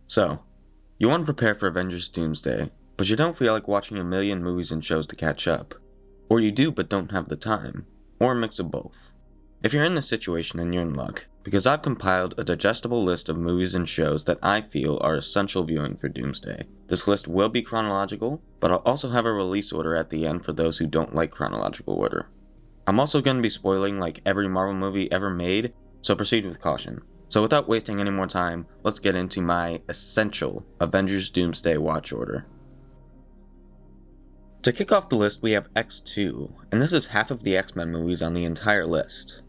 So, you want to prepare for Avengers Doomsday, but you don't feel like watching a million movies and shows to catch up. Or you do but don't have the time, or a mix of both. If you're in this situation, then you're in luck, because I've compiled a digestible list of movies and shows that I feel are essential viewing for Doomsday. This list will be chronological, but I'll also have a release order at the end for those who don't like chronological order. I'm also going to be spoiling like every Marvel movie ever made, so proceed with caution. So without wasting any more time, let's get into my essential Avengers Doomsday watch order. To kick off the list, we have X2, and this is half of the X-Men movies on the entire list.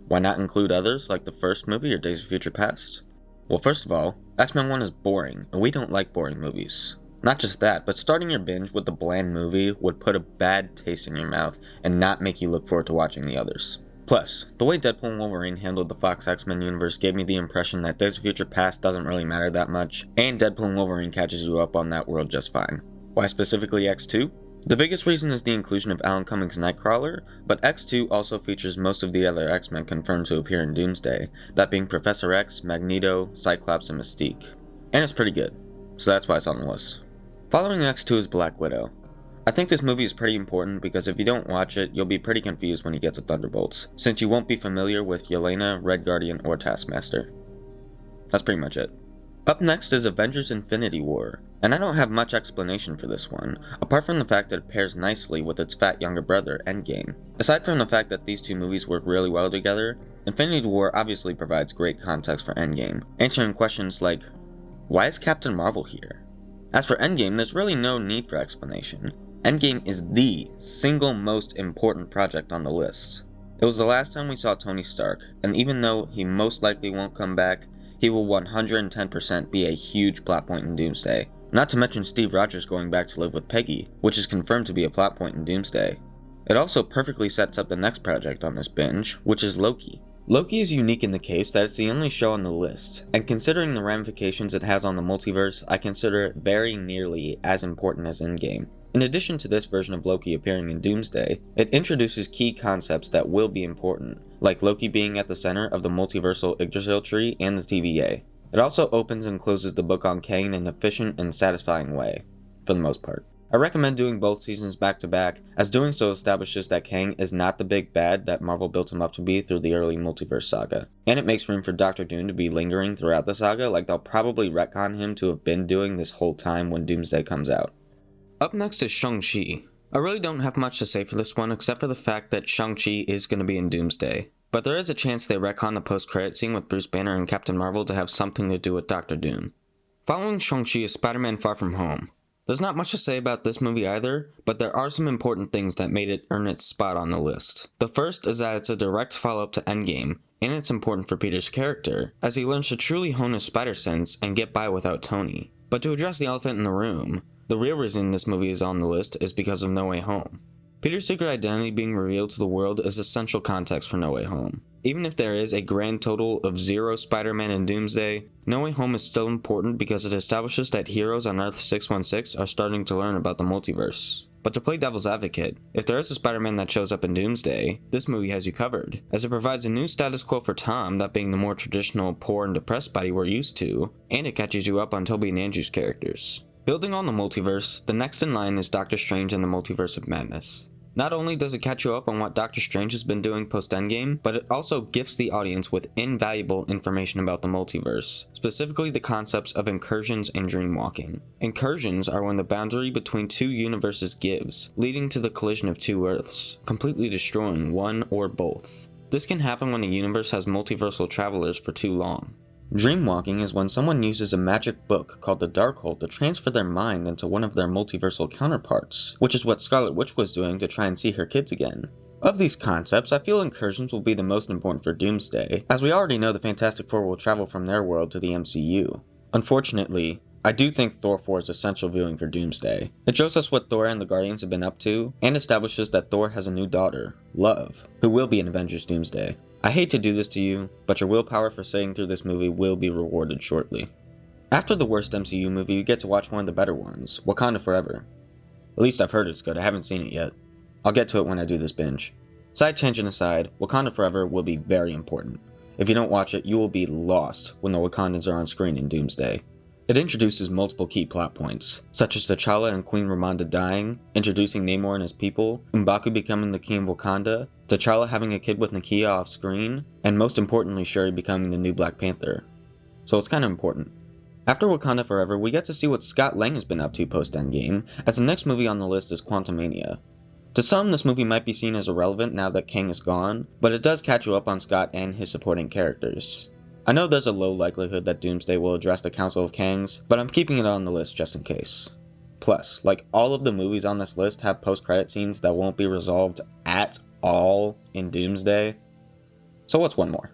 Why not include others like the first movie or Days of Future Past? Well, first of all, X-Men 1 is boring, and we don't like boring movies. Not just that, but starting your binge with a bland movie would put a bad taste in your mouth and not make you look forward to watching the others. Plus, the way Deadpool and Wolverine handled the Fox X-Men universe gave me the impression that Days of Future Past doesn't really matter that much, and Deadpool and Wolverine catches you up on that world just fine. Why specifically X2? The biggest reason is the inclusion of Alan Cummings' Nightcrawler, but X2 also features most of the other X-Men confirmed to appear in Doomsday, that being Professor X, Magneto, Cyclops, and Mystique. And it's pretty good, so that's why it's on the list. Following X2 is Black Widow. I think this movie is pretty important because if you don't watch it, you'll be pretty confused when you get to Thunderbolts, since you won't be familiar with Yelena, Red Guardian, or Taskmaster. That's pretty much it. Up next is Avengers Infinity War, and I don't have much explanation for this one, apart from the fact that it pairs nicely with its fat younger brother, Endgame. Aside from the fact that these two movies work really well together, Infinity War obviously provides great context for Endgame, answering questions like, why is Captain Marvel here? As for Endgame, there's really no need for explanation. Endgame is the single most important project on the list. It was the last time we saw Tony Stark, and even though he most likely won't come back, he will 110% be a huge plot point in Doomsday. Not to mention Steve Rogers going back to live with Peggy, which is confirmed to be a plot point in Doomsday. It also perfectly sets up the next project on this binge, which is Loki. Loki is unique in the case that it's the only show on the list, and considering the ramifications it has on the multiverse, I consider it very nearly as important as Endgame. In addition to this version of Loki appearing in Doomsday, it introduces key concepts that will be important, like Loki being at the center of the multiversal Yggdrasil tree and the TVA. It also opens and closes the book on Kang in an efficient and satisfying way, for the most part. I recommend doing both seasons back to back, as doing so establishes that Kang is not the big bad that Marvel built him up to be through the early multiverse saga, and it makes room for Doctor Doom to be lingering throughout the saga like they'll probably retcon him to have been doing this whole time when Doomsday comes out. Up next is Shang-Chi. I really don't have much to say for this one except for the fact that Shang-Chi is going to be in Doomsday, but there is a chance they retcon the post-credit scene with Bruce Banner and Captain Marvel to have something to do with Doctor Doom. Following Shang-Chi is Spider-Man Far From Home. There's not much to say about this movie either, but there are some important things that made it earn its spot on the list. The first is that it's a direct follow-up to Endgame, and it's important for Peter's character, as he learns to truly hone his spider sense and get by without Tony. But to address the elephant in the room, the real reason this movie is on the list is because of No Way Home. Peter's secret identity being revealed to the world is essential context for No Way Home. Even if there is a grand total of 0 Spider-Man in Doomsday, No Way Home is still important because it establishes that heroes on Earth 616 are starting to learn about the multiverse. But to play devil's advocate, if there is a Spider-Man that shows up in Doomsday, this movie has you covered, as it provides a new status quo for Tom, that being the more traditional poor and depressed Spidey we're used to, and it catches you up on Tobey and Andrew's characters. Building on the multiverse, the next in line is Doctor Strange and the Multiverse of Madness. Not only does it catch you up on what Doctor Strange has been doing post-Endgame, but it also gifts the audience with invaluable information about the multiverse, specifically the concepts of incursions and dreamwalking. Incursions are when the boundary between two universes gives, leading to the collision of two Earths, completely destroying one or both. This can happen when a universe has multiversal travelers for too long. Dreamwalking is when someone uses a magic book called the Darkhold to transfer their mind into one of their multiversal counterparts, which is what Scarlet Witch was doing to try and see her kids again. Of these concepts, I feel incursions will be the most important for Doomsday, as we already know the Fantastic Four will travel from their world to the MCU. Unfortunately, I do think Thor 4 is essential viewing for Doomsday. It shows us what Thor and the Guardians have been up to, and establishes that Thor has a new daughter, Love, who will be in Avengers Doomsday. I hate to do this to you, but your willpower for sitting through this movie will be rewarded shortly. After the worst MCU movie, you get to watch one of the better ones, Wakanda Forever. At least I've heard it's good, I haven't seen it yet. I'll get to it when I do this binge. Side tangent aside, Wakanda Forever will be very important. If you don't watch it, you will be lost when the Wakandans are on screen in Doomsday. It introduces multiple key plot points, such as T'Challa and Queen Ramonda dying, introducing Namor and his people, M'Baku becoming the king of Wakanda, T'Challa having a kid with Nakia off screen, and most importantly Shuri becoming the new Black Panther. So it's kinda important. After Wakanda Forever, we get to see what Scott Lang has been up to post-Endgame, as the next movie on the list is Quantumania. To some, this movie might be seen as irrelevant now that Kang is gone, but it does catch you up on Scott and his supporting characters. I know there's a low likelihood that Doomsday will address the Council of Kangs, but I'm keeping it on the list just in case. Plus, like all of the movies on this list have post-credit scenes that won't be resolved at all in Doomsday. So what's one more?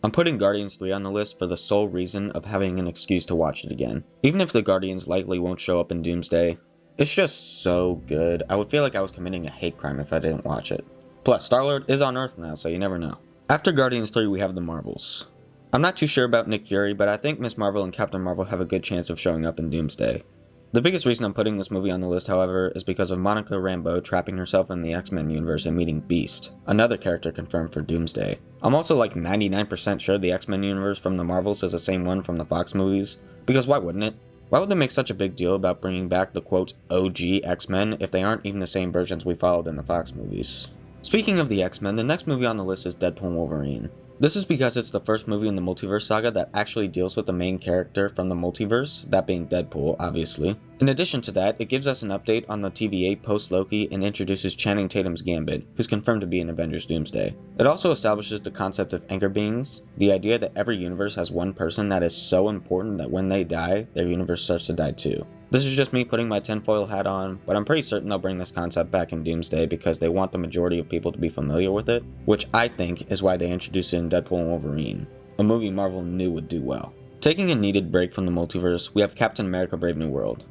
I'm putting Guardians 3 on the list for the sole reason of having an excuse to watch it again. Even if the Guardians likely won't show up in Doomsday, it's just so good. I would feel like I was committing a hate crime if I didn't watch it. Plus, Star-Lord is on Earth now, so you never know. After Guardians 3, we have the Marvels. I'm not too sure about Nick Fury, but I think Ms. Marvel and Captain Marvel have a good chance of showing up in Doomsday. The biggest reason I'm putting this movie on the list, however, is because of Monica Rambeau trapping herself in the X-Men universe and meeting Beast, another character confirmed for Doomsday. I'm also like 99% sure the X-Men universe from the Marvels is the same one from the Fox movies, because why wouldn't it? Why would they make such a big deal about bringing back the quote OG X-Men if they aren't even the same versions we followed in the Fox movies? Speaking of the X-Men, the next movie on the list is Deadpool and Wolverine. This is because it's the first movie in the multiverse saga that actually deals with the main character from the multiverse, that being Deadpool, obviously. In addition to that, it gives us an update on the TVA post-Loki and introduces Channing Tatum's Gambit, who's confirmed to be in Avengers Doomsday. It also establishes the concept of anchor beings, the idea that every universe has one person that is so important that when they die, their universe starts to die too. This is just me putting my tinfoil hat on, but I'm pretty certain they'll bring this concept back in Doomsday because they want the majority of people to be familiar with it, which I think is why they introduced it in Deadpool and Wolverine, a movie Marvel knew would do well. Taking a needed break from the multiverse, we have Captain America Brave New World.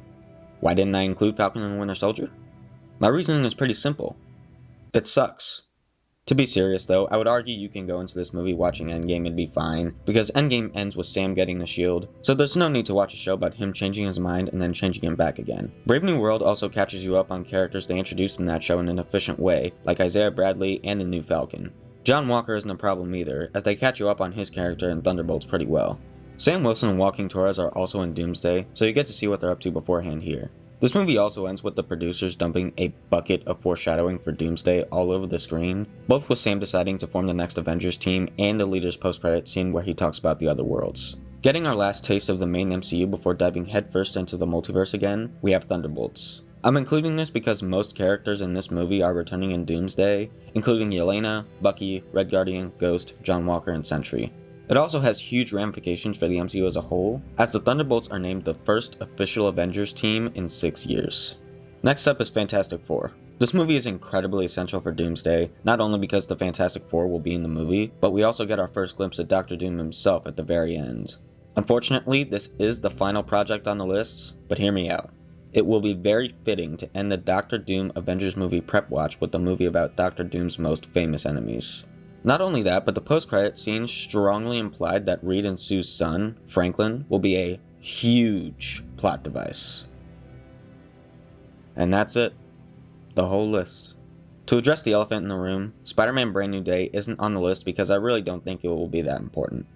Why didn't I include Falcon and Winter Soldier? My reasoning is pretty simple. It sucks. To be serious though, I would argue you can go into this movie watching Endgame and be fine, because Endgame ends with Sam getting the shield, so there's no need to watch a show about him changing his mind and then changing him back again. Brave New World also catches you up on characters they introduced in that show in an efficient way, like Isaiah Bradley and the new Falcon. John Walker isn't a problem either, as they catch you up on his character in Thunderbolts pretty well. Sam Wilson and Joaquin Torres are also in Doomsday, so you get to see what they're up to beforehand here. This movie also ends with the producers dumping a bucket of foreshadowing for Doomsday all over the screen, both with Sam deciding to form the next Avengers team and the leader's post-credit scene where he talks about the other worlds. Getting our last taste of the main MCU before diving headfirst into the multiverse again, we have Thunderbolts. I'm including this because most characters in this movie are returning in Doomsday, including Yelena, Bucky, Red Guardian, Ghost, John Walker, and Sentry. It also has huge ramifications for the MCU as a whole, as the Thunderbolts are named the first official Avengers team in 6 years. Next up is Fantastic Four. This movie is incredibly essential for Doomsday, not only because the Fantastic Four will be in the movie, but we also get our first glimpse of Doctor Doom himself at the very end. Unfortunately, this is the final project on the list, but hear me out. It will be very fitting to end the Doctor Doom Avengers movie prep watch with a movie about Doctor Doom's most famous enemies. Not only that, but the post-credit scene strongly implied that Reed and Sue's son, Franklin, will be a huge plot device. And that's it. The whole list. To address the elephant in the room, Spider-Man Brand New Day isn't on the list because I really don't think it will be that important.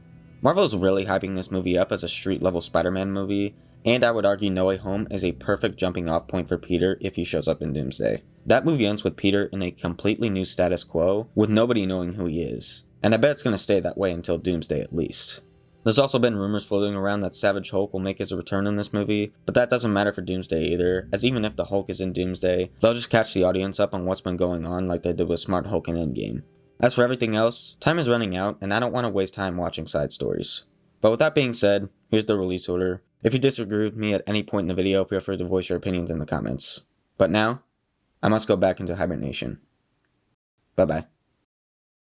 Marvel is really hyping this movie up as a street-level Spider-Man movie, and I would argue No Way Home is a perfect jumping-off point for Peter if he shows up in Doomsday. That movie ends with Peter in a completely new status quo, with nobody knowing who he is. And I bet it's going to stay that way until Doomsday at least. There's also been rumors floating around that Savage Hulk will make his return in this movie, but that doesn't matter for Doomsday either, as even if the Hulk is in Doomsday, they'll just catch the audience up on what's been going on like they did with Smart Hulk in Endgame. As for everything else, time is running out, and I don't want to waste time watching side stories. But with that being said, here's the release order. If you disagree with me at any point in the video, feel free to voice your opinions in the comments. But now, I must go back into hibernation. Bye bye.